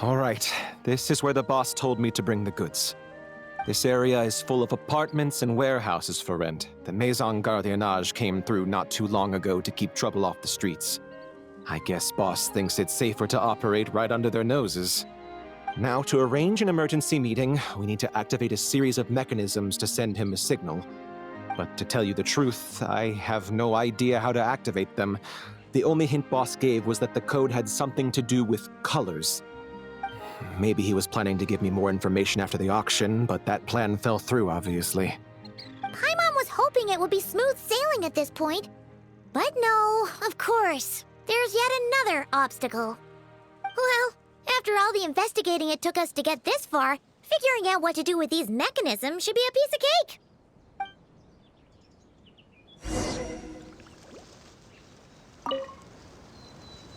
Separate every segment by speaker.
Speaker 1: All right, this is where the boss told me to bring the goods. This area is full of apartments and warehouses for rent. The Maison Gardiennage came through not too long ago to keep trouble off the streets. I guess boss thinks it's safer to operate right under their noses. Now, to arrange an emergency meeting, we need to activate a series of mechanisms to send him a signal. But to tell you the truth, I have no idea how to activate them. The only hint boss gave was that the code had something to do with colors. Maybe he was planning to give me more information after the auction, but that plan fell through, obviously.
Speaker 2: Paimon was hoping it would be smooth sailing at this point. But no, of course. There's yet another obstacle. Well, after all the investigating it took us to get this far, figuring out what to do with these mechanisms should be a piece of cake.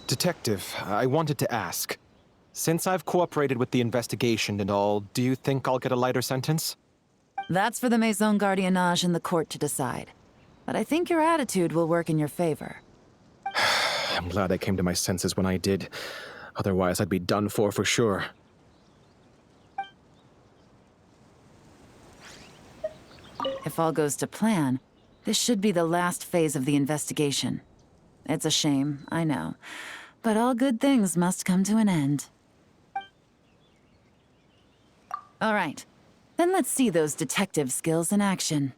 Speaker 1: Detective, I wanted to ask. Since I've cooperated with the investigation and all, do you think I'll get a lighter sentence?
Speaker 3: That's for the Maison Gardiennage and the court to decide. But I think your attitude will work in your favor.
Speaker 1: I'm glad I came to my senses when I did. Otherwise, I'd be done for sure.
Speaker 3: If all goes to plan, this should be the last phase of the investigation. It's a shame, I know. But all good things must come to an end. All right, then let's see those detective skills in action.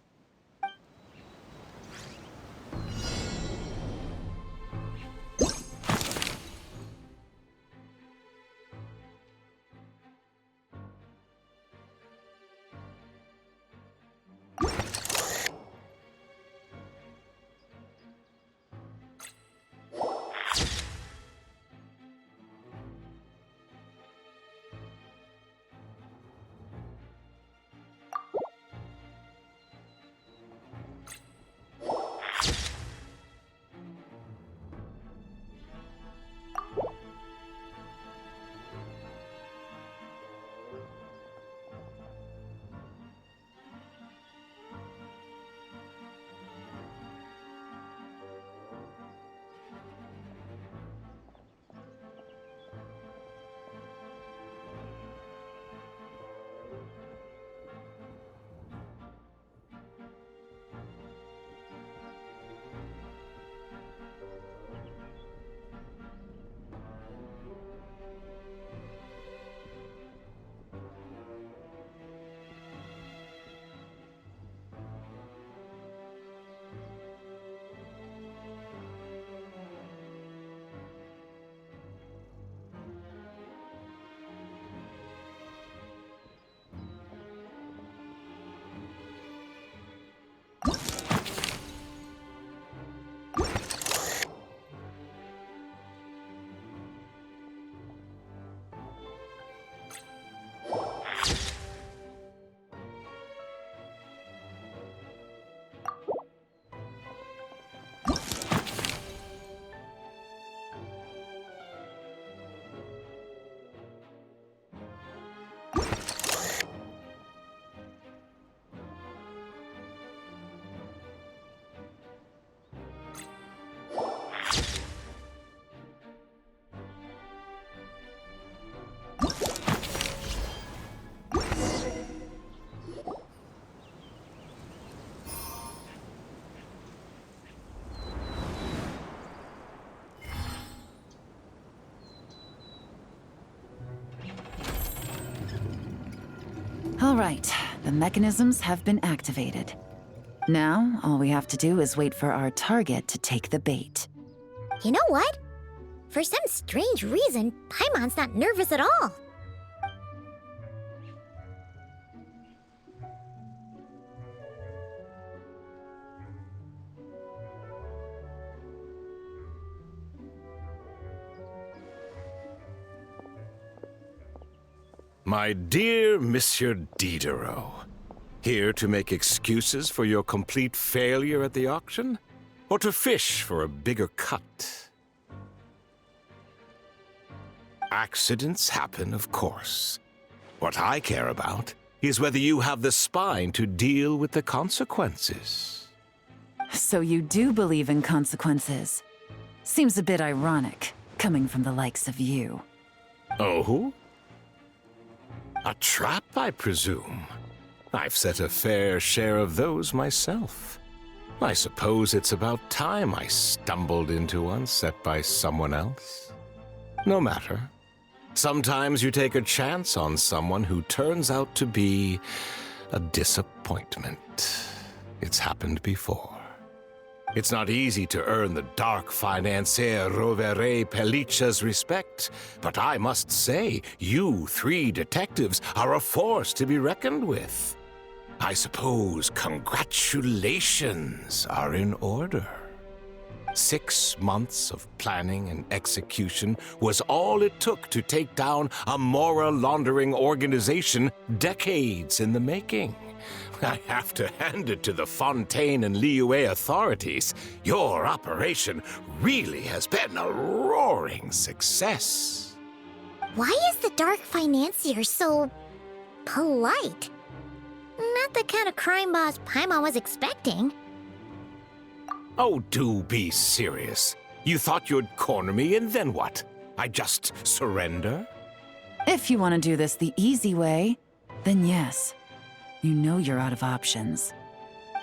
Speaker 3: All right, the mechanisms have been activated. Now, all we have to do is wait for our target to take the bait.
Speaker 2: You know what? For some strange reason, Paimon's not nervous at all.
Speaker 4: My dear Monsieur Diderot, here to make excuses for your complete failure at the auction? Or to fish for a bigger cut? Accidents happen, of course. What I care about is whether you have the spine to deal with the consequences.
Speaker 3: So you do believe in consequences. Seems a bit ironic, coming from the likes of you.
Speaker 4: Oh? A trap, I presume. I've set a fair share of those myself. I suppose it's about time I stumbled into one set by someone else. No matter. Sometimes you take a chance on someone who turns out to be a disappointment. It's happened before. It's not easy to earn the dark financier Rovere Pelliccia's respect, but I must say, you three detectives are a force to be reckoned with. I suppose congratulations are in order. 6 months of planning and execution was all it took to take down a moral laundering organization decades in the making. I have to hand it to the Fontaine and Liyue authorities. Your operation really has been a roaring success.
Speaker 2: Why is the Dark Financier so polite? Not the kind of crime boss Paimon was expecting.
Speaker 4: Oh, do be serious. You thought you'd corner me, and then what? I just surrender?
Speaker 3: If you want to do this the easy way, then yes. You know you're out of options.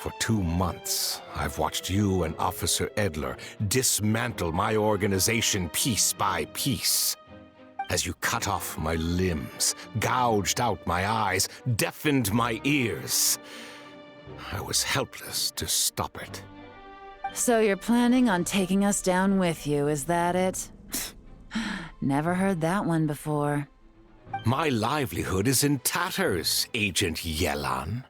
Speaker 4: For 2 months, I've watched you and Officer Edler dismantle my organization piece by piece. As you cut off my limbs, gouged out my eyes, deafened my ears. I was helpless to stop it.
Speaker 3: So you're planning on taking us down with you, is that it? Never heard that one before.
Speaker 4: My livelihood is in tatters, Agent Yelan.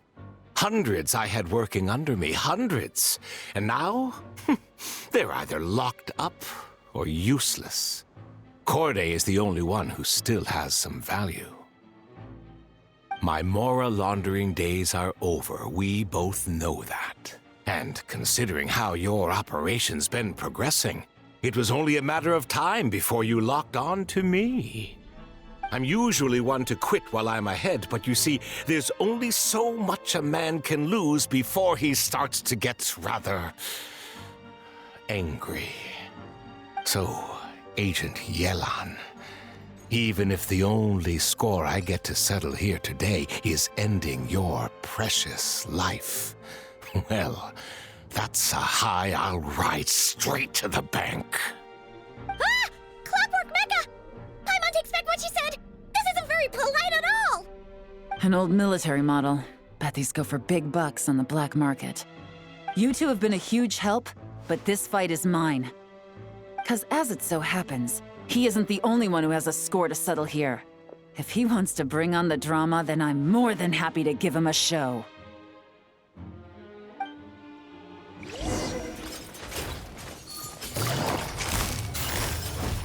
Speaker 4: Hundreds I had working under me, hundreds. And now, they're either locked up or useless. Corday is the only one who still has some value. My moral laundering days are over. We both know that. And considering how your operation's been progressing, it was only a matter of time before you locked on to me. I'm usually one to quit while I'm ahead, but you see, there's only so much a man can lose before he starts to get rather angry. So, Agent Yelan, even if the only score I get to settle here today is ending your precious life, well, that's a high I'll ride straight to the bank.
Speaker 2: Ah! Clockwork Mecha! Paimon takes back what she said! This isn't very polite at all!
Speaker 3: An old military model. Bet these go for big bucks on the black market. You two have been a huge help, but this fight is mine. 'Cause as it so happens, he isn't the only one who has a score to settle here. If he wants to bring on the drama, then I'm more than happy to give him a show.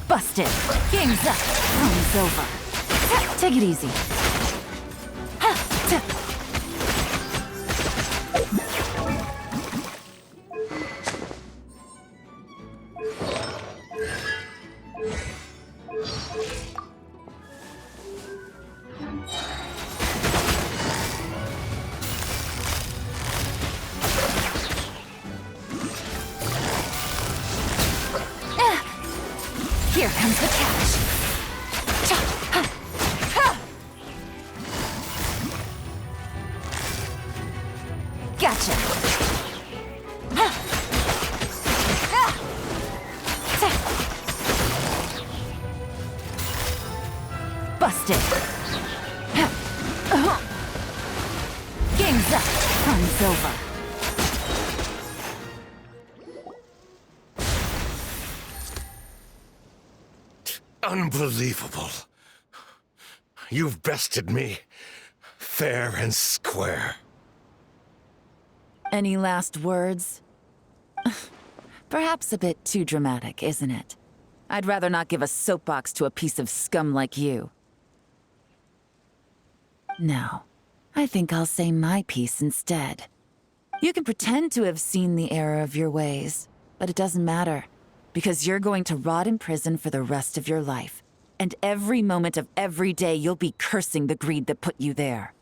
Speaker 3: Busted! Game's up! Round's over. Take it easy. Here comes the catch. Gotcha. Busted. Game's up. Fun's over.
Speaker 4: Unbelievable. You've bested me, fair and square.
Speaker 3: Any last words? Perhaps a bit too dramatic, isn't it? I'd rather not give a soapbox to a piece of scum like you. No, I think I'll say my piece instead. You can pretend to have seen the error of your ways, but it doesn't matter, because you're going to rot in prison for the rest of your life. And every moment of every day you'll be cursing the greed that put you there.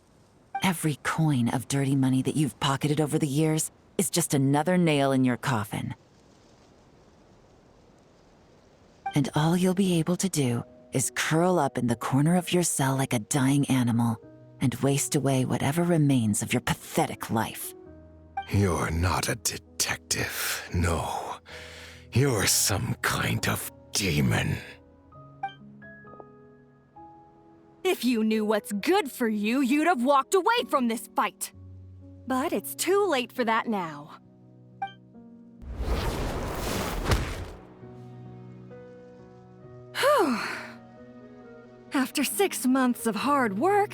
Speaker 3: Every coin of dirty money that you've pocketed over the years is just another nail in your coffin. And all you'll be able to do is curl up in the corner of your cell like a dying animal and waste away whatever remains of your pathetic life.
Speaker 4: You're not a detective, no. You're some kind of demon.
Speaker 5: If you knew what's good for you, you'd have walked away from this fight. But it's too late for that now. Whew. After 6 months of hard work,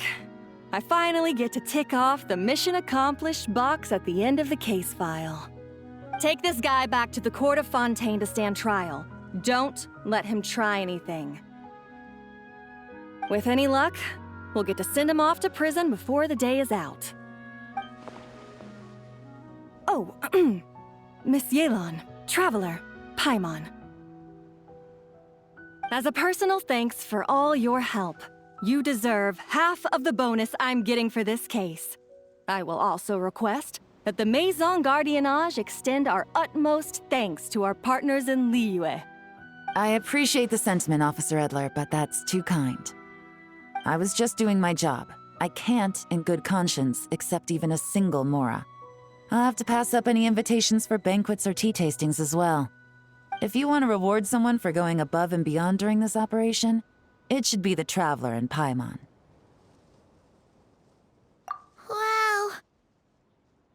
Speaker 5: I finally get to tick off the mission accomplished box at the end of the case file. Take this guy back to the court of Fontaine to stand trial. Don't let him try anything. With any luck, we'll get to send him off to prison before the day is out. Oh, Miss Yelan, Traveler, Paimon. As a personal thanks for all your help, you deserve half of the bonus I'm getting for this case. I will also request that the Maison Gardiennage extend our utmost thanks to our partners in Liyue.
Speaker 3: I appreciate the sentiment, Officer Edler, but that's too kind. I was just doing my job. I can't, in good conscience, accept even a single Mora. I'll have to pass up any invitations for banquets or tea tastings as well. If you want to reward someone for going above and beyond during this operation, it should be the Traveler and Paimon.
Speaker 2: Wow.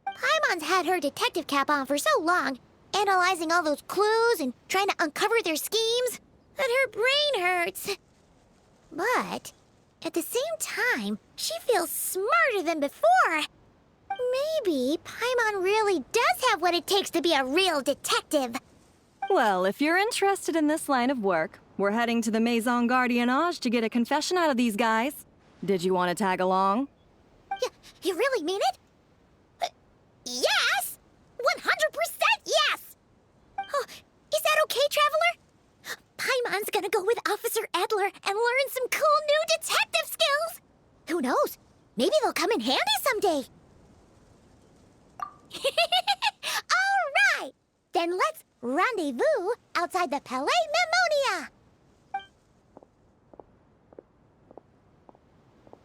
Speaker 2: Paimon's had her detective cap on for so long, analyzing all those clues and trying to uncover their schemes, that her brain hurts. But at the same time, she feels smarter than before. Maybe Paimon really does have what it takes to be a real detective.
Speaker 5: Well, if you're interested in this line of work, we're heading to the Maison Gardiennage to get a confession out of these guys. Did you want to tag along?
Speaker 2: You really mean it? Yes! 100% yes! Oh, is that okay, Traveler? Paimon's gonna go with Officer Edler and learn some cool new detective skills! Who knows? Maybe they'll come in handy someday. All right! Then let's rendezvous outside the Palais Mnemonia!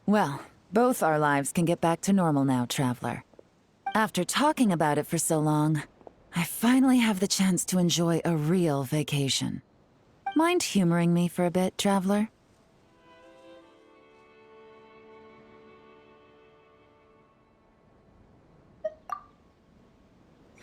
Speaker 3: Well, both our lives can get back to normal now, Traveler. After talking about it for so long, I finally have the chance to enjoy a real vacation. Mind humoring me for a bit, Traveler?